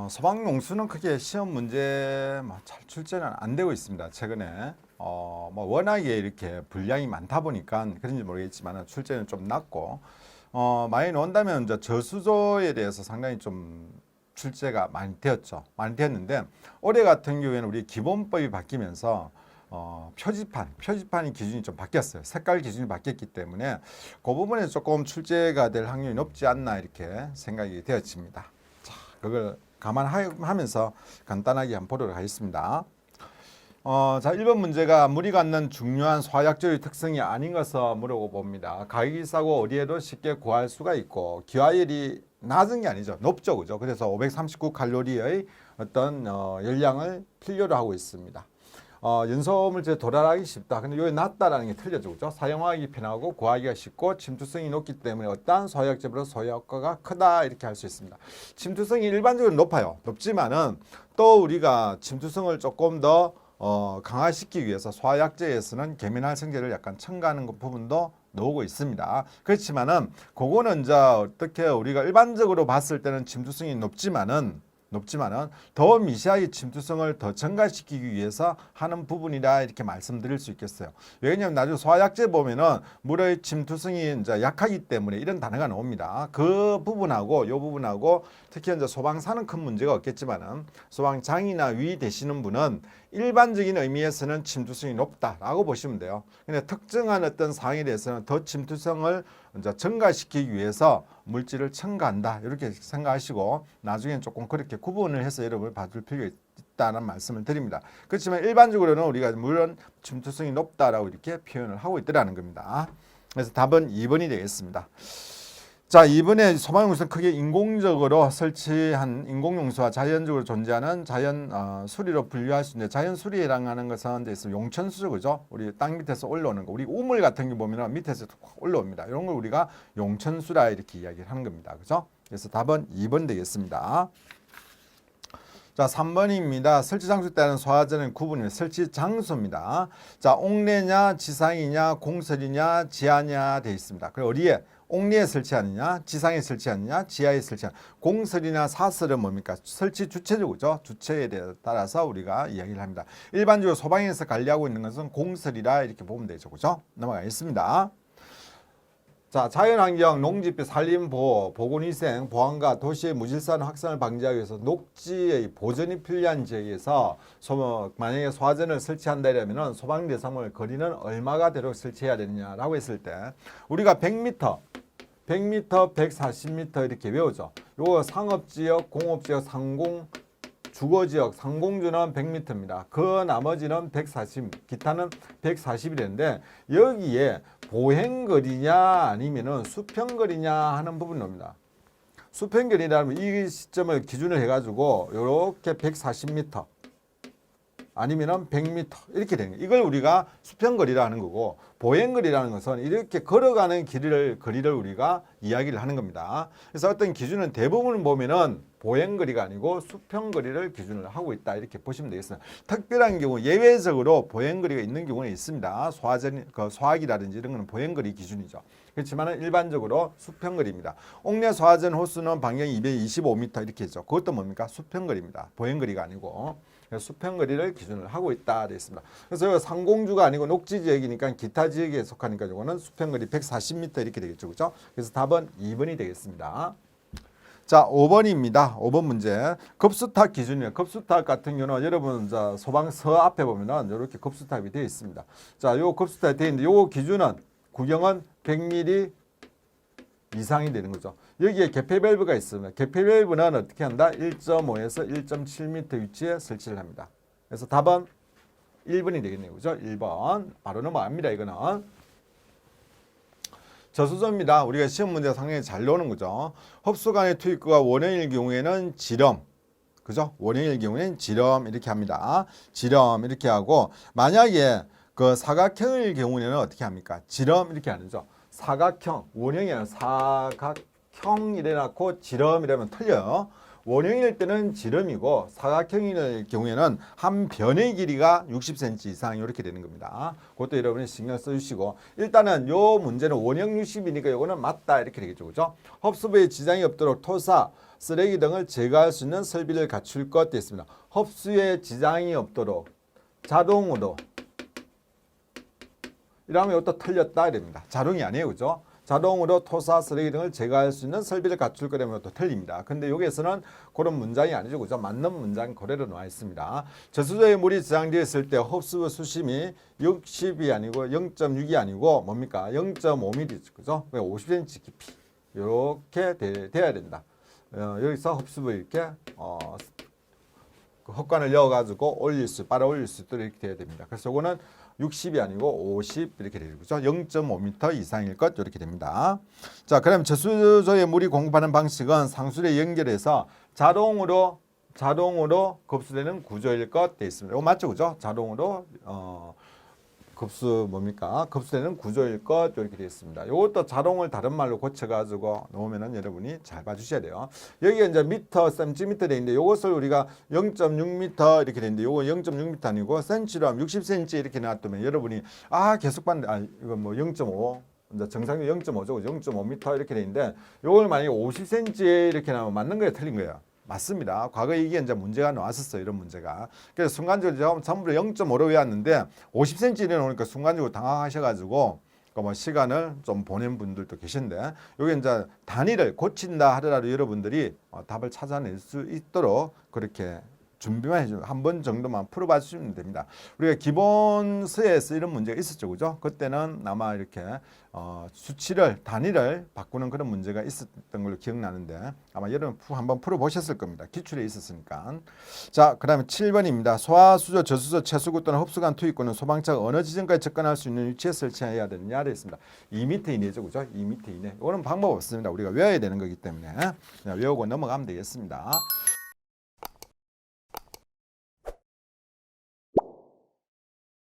소방용수는 크게 시험 문제 잘 출제는 안 되고 있습니다. 최근에 워낙에 이렇게 분량이 많다 보니까 그런지 모르겠지만 출제는 좀 낮고 많이 나온다면 이제 저수조에 대해서 상당히 좀 출제가 많이 되었죠. 많이 되었는데 올해 같은 경우에는 우리 기본법이 바뀌면서 표지판이 기준이 좀 바뀌었어요. 색깔 기준이 바뀌었기 때문에 그 부분에 조금 출제가 될 확률이 높지 않나 이렇게 생각이 되어집니다. 자, 그걸 감안하면서 간단하게 한번 보도록 하겠습니다. 자, 1번 문제가 무리가 않는 중요한 소화약재의 특성이 아닌 것을 물어봅니다. 가격이 싸고 어디에도 쉽게 구할 수가 있고 기화율이 낮은 게 아니죠. 높죠. 그죠? 그래서 539칼로리의 어떤 열량을 필요로 하고 있습니다. 연소물질에 도달하기 쉽다. 근데 여기 낮다라는 게 틀려져. 그죠? 사용하기 편하고 구하기가 쉽고 침투성이 높기 때문에 어떠한 소화약재보다 소화효과가 크다. 이렇게 할 수 있습니다. 침투성이 일반적으로 높아요. 높지만은 또 우리가 침투성을 조금 더 강화시키기 위해서 소화약재에서는 계면활 성제를 약간 첨가하는 부분도 나오고 있습니다. 그렇지만은 그거는 이제 어떻게 우리가 일반적으로 봤을 때는 침투성이 높지만은 더 미세하게 침투성을 더 증가시키기 위해서 하는 부분이라 이렇게 말씀드릴 수 있겠어요. 왜냐하면 나중에 소화약재 보면은 물의 침투성이 이제 약하기 때문에 이런 단어가 나옵니다. 그 부분하고 이 부분하고 특히 이제 소방사는 큰 문제가 없겠지만은 소방장이나 위 되시는 분은 일반적인 의미에서는 침투성이 높다라고 보시면 돼요. 근데 특정한 어떤 사항에 대해서는 더 침투성을 이제 증가시키기 위해서 물질을 첨가한다 이렇게 생각하시고 나중에 조금 그렇게 구분을 해서 여러분을 봐줄 필요가 있다는 말씀을 드립니다. 그렇지만 일반적으로는 우리가 물론 침투성이 높다라고 이렇게 표현을 하고 있더라는 겁니다. 그래서 답은 2번이 되겠습니다. 자, 이번에 소방용수는 크게 인공적으로 설치한 인공용수와 자연적으로 존재하는 자연 수리로 분류할 수 있는데 자연 수리라고 하는 것은 이제 용천수죠, 그죠? 우리 땅 밑에서 올라오는 거, 우리 우물 같은 게 보면은 밑에서 올라옵니다. 이런 걸 우리가 용천수라 이렇게 이야기를 하는 겁니다, 그죠? 그래서 답은 2번 되겠습니다. 자, 3번입니다. 설치 장소에 따른 소화전의 구분입니다. 설치 장소입니다. 자, 옥내냐, 지상이냐, 공설이냐, 지하냐 되어 있습니다. 그리고 어디에? 옥내에 설치하느냐, 지상에 설치하느냐, 지하에 설치하느냐. 공설이나 사설은 뭡니까? 설치 주체죠. 주체에 따라서 우리가 이야기를 합니다. 일반적으로 소방에서 관리하고 있는 것은 공설이라 이렇게 보면 되죠. 그죠? 넘어가겠습니다. 자, 자연환경, 농지비, 산림보호, 보건위생, 보안과 도시의 무질서한 확산을 방지하기 위해서 녹지의 보존이 필요한 지역에서 만약에 소화전을 설치한다면 소방 대상물 거리는 얼마가 되도록 설치해야 되느냐라고 했을 때 우리가 100m, 140m 이렇게 외우죠. 요거 상업지역, 공업지역, 상공, 주거지역, 상공주는 100m입니다. 그 나머지는 140, 기타는 140이 되는데 여기에 보행거리냐 아니면은 수평거리냐 하는 부분이 옵니다. 수평거리라면 이 시점을 기준을 해가지고 이렇게 140m 아니면은 100m 이렇게 되는 거예요. 이걸 우리가 수평거리라는 거고 보행거리라는 것은 이렇게 걸어가는 거리를 우리가 이야기를 하는 겁니다. 그래서 어떤 기준은 대부분 보면은 보행거리가 아니고 수평거리를 기준을 하고 있다 이렇게 보시면 되겠습니다. 특별한 경우 예외적으로 보행거리가 있는 경우는 있습니다. 소화기라든지 이런 거는 보행거리 기준이죠. 그렇지만 일반적으로 수평거리입니다. 옥내 소화전 호수는 반경이 225m 이렇게 했죠. 그것도 뭡니까? 수평거리입니다. 보행거리가 아니고. 수평거리를 기준을 하고 있다 되어 있습니다. 그래서 상공주가 아니고 녹지지역이니까 기타 지역에 속하니까 이거는 수평거리 140m 이렇게 되겠죠. 그렇죠? 그래서 답은 2번이 되겠습니다. 자, 5번입니다. 5번 문제. 급수탑 기준이에요. 급수탑 같은 경우는 여러분 소방서 앞에 보면은 이렇게 급수탑이 되어 있습니다. 자, 요 급수탑이 되어 있는데 요 기준은 구경은 100mm 이상이 되는 거죠. 여기에 개폐 밸브가 있습니다. 개폐 밸브는 어떻게 한다? 1.5에서 1.7m 위치에 설치를 합니다. 그래서 답은 1번이 되겠네요. 그죠? 1번. 바로 넘어갑니다. 이거는. 저수조입니다. 우리가 시험 문제가 상당히 잘 나오는 거죠. 흡수관의 투입구가 원형일 경우에는 지름. 그죠? 원형일 경우에는 지름 이렇게 합니다. 지름 이렇게 하고 만약에 그 사각형일 경우에는 어떻게 합니까? 지름 이렇게 하는 거죠. 사각형, 원형이 아니라 사각형 이래놓고 지름이라면 틀려요. 원형일 때는 지름이고 사각형일 경우에는 한 변의 길이가 60cm 이상 이렇게 되는 겁니다. 그것도 여러분이 신경 써주시고 일단은 요 문제는 원형 60이니까 요거는 맞다 이렇게 되겠죠. 그죠? 흡수부에 지장이 없도록 토사, 쓰레기 등을 제거할 수 있는 설비를 갖출 것 되어 있습니다. 흡수에 지장이 없도록 자동으로 이러면 이것도 틀렸다 이럽니다. 자동이 아니에요. 그죠? 자동으로 토사, 쓰레기 등을 제거할 수 있는 설비를 갖출 거라면 또 틀립니다. 근데 여기에서는 그런 문장이 아니죠. 그죠? 맞는 문장이 그대로 나와 있습니다. 저수조에 물이 저장되어 있을 때 흡수 수심이 60이 아니고 0.6이 아니고 뭡니까? 0.5mm. 그죠? 50cm 깊이. 이렇게 돼야 된다. 여기서 흡수부 이렇게 그 헛관을 넣어가지고 빨아 올릴 수 있도록 이렇게 돼야 됩니다. 그래서 이거는 60이 아니고 50 이렇게 되죠. 0.5m 이상일 것 이렇게 됩니다. 자, 그럼 저수조에 물이 공급하는 방식은 상수에 연결해서 자동으로 급수되는 구조일 것 되어 있습니다. 이거 맞죠, 그죠? 자동으로 급수되는 구조일 것 이렇게 되어 있습니다. 이것도 자동을 다른 말로 고쳐가지고 놓으면은 여러분이 잘 봐주셔야 돼요. 여기가 이제 미터, 센티미터 되어 있는데 이것을 우리가 0.6m 이렇게 되는데 이거 0.6m 아니고 센치로 하면 60cm 이렇게 나왔다면 여러분이 계속 봤는데 이거 뭐 0.5 이제 정상적으로 0.5죠. 0.5m 이렇게 되는데 이걸 만약에 50cm 이렇게 나오면 맞는 거예요, 틀린 거예요? 맞습니다. 과거에 이게 이제 문제가 나왔었어요. 이런 문제가. 그래서 순간적으로 전부 0.5로 외웠는데 50cm 나오니까 순간적으로 당황하셔가지고 뭐 시간을 좀 보낸 분들도 계신데 여기 이제 단위를 고친다 하더라도 여러분들이 답을 찾아낼 수 있도록 그렇게 준비만 해주면 한 번 정도만 풀어봐 주시면 됩니다. 우리가 기본서에서 이런 문제가 있었죠, 그죠? 그때는 아마 이렇게 단위를 바꾸는 그런 문제가 있었던 걸로 기억나는데 아마 여러분 한번 풀어보셨을 겁니다. 기출에 있었으니까. 자, 그 다음에 7번입니다. 소화수조, 저수조, 채수구 또는 흡수관 투입구는 소방차가 어느 지점까지 접근할 수 있는 위치에 설치해야 되느냐 되어 있습니다. 2m 이내죠, 그죠? 2m 이내. 이거는 방법 없습니다. 우리가 외워야 되는 거기 때문에 그냥 외우고 넘어가면 되겠습니다.